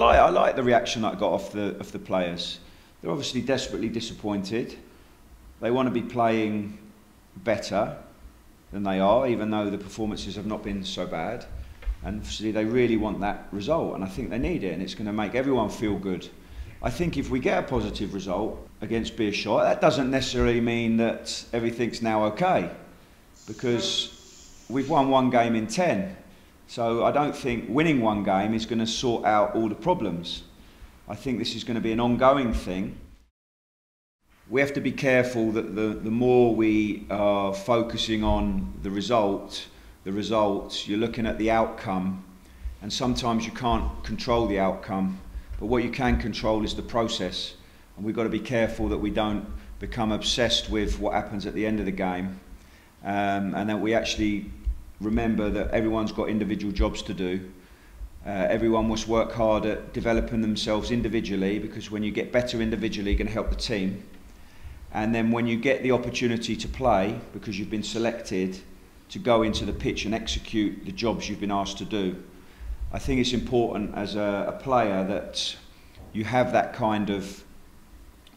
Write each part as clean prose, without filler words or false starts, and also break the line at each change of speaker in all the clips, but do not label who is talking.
I like the reaction that I got off the players. They're obviously desperately disappointed. They want to be playing better than they are, even though the performances have not been so bad. And obviously they really want that result, and I think they need it, and it's going to make everyone feel good. I think if we get a positive result against BEERSCHOT, that doesn't necessarily mean that everything's now okay, because we've won 1 game in 10. So I don't think winning 1 game is going to sort out all the problems. I think this is going to be an ongoing thing. We have to be careful that the more we are focusing on the results, you're looking at the outcome, and sometimes you can't control the outcome, but what you can control is the process, and we've got to be careful that we don't become obsessed with what happens at the end of the game, and that we actually remember that everyone's got individual jobs to do. Everyone must work hard at developing themselves individually, because when you get better individually, you're going to help the team. And then when you get the opportunity to play, because you've been selected to go into the pitch and execute the jobs you've been asked to do, I think it's important as a player that you have that kind of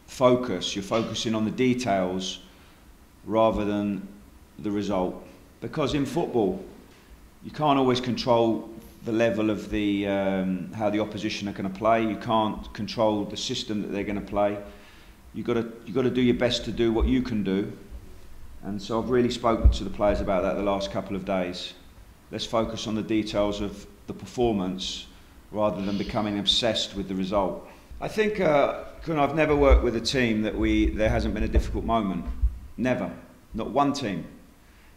focus. You're focusing on the details rather than the result. Because in football, you can't always control the level of the how the opposition are going to play. You can't control the system that they're going to play. You've got to do your best to do what you can do. And so I've really spoken to the players about that the last couple of days. Let's focus on the details of the performance rather than becoming obsessed with the result. I think I've never worked with a team that there hasn't been a difficult moment. Never. Not one team.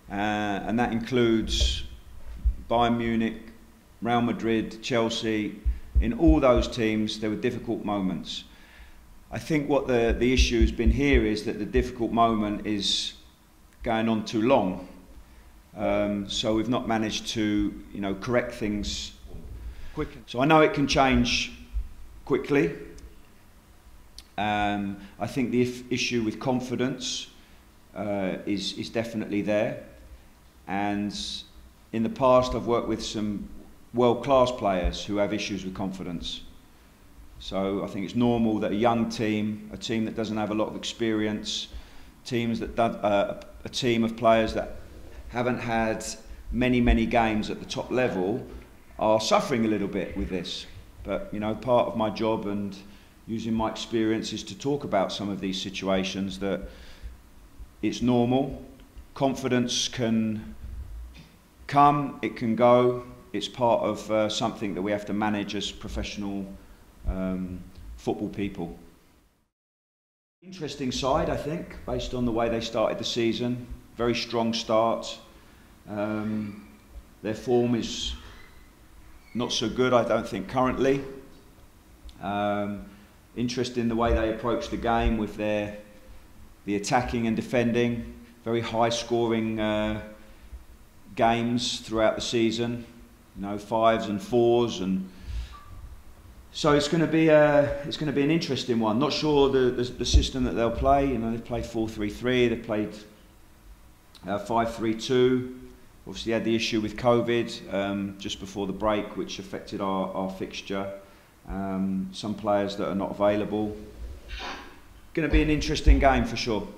And that includes Bayern Munich, Real Madrid, Chelsea. In all those teams, there were difficult moments. I think what the issue has been here is that the difficult moment is going on too long. So we've not managed to, correct things quickly. So I know it can change quickly. I think the issue with confidence is definitely there. And in the past, I've worked with some world-class players who have issues with confidence. So I think it's normal that a young team, a team that doesn't have a lot of experience, a team of players that haven't had many games at the top level are suffering a little bit with this. But part of my job and using my experience is to talk about some of these situations, that it's normal. Confidence can come, it can go. It's part of something that we have to manage as professional football people. Interesting side, I think, based on the way they started the season. Very strong start. Their form is not so good, I don't think, currently. Interesting the way they approach the game with the attacking and defending. Very high-scoring games throughout the season. 5s and 4s, and so it's going to be an interesting one. Not sure the system that they'll play. They've played 4-3-3. They've played 5-3-2. Obviously, had the issue with COVID just before the break, which affected our fixture. Some players that are not available. Going to be an interesting game for sure.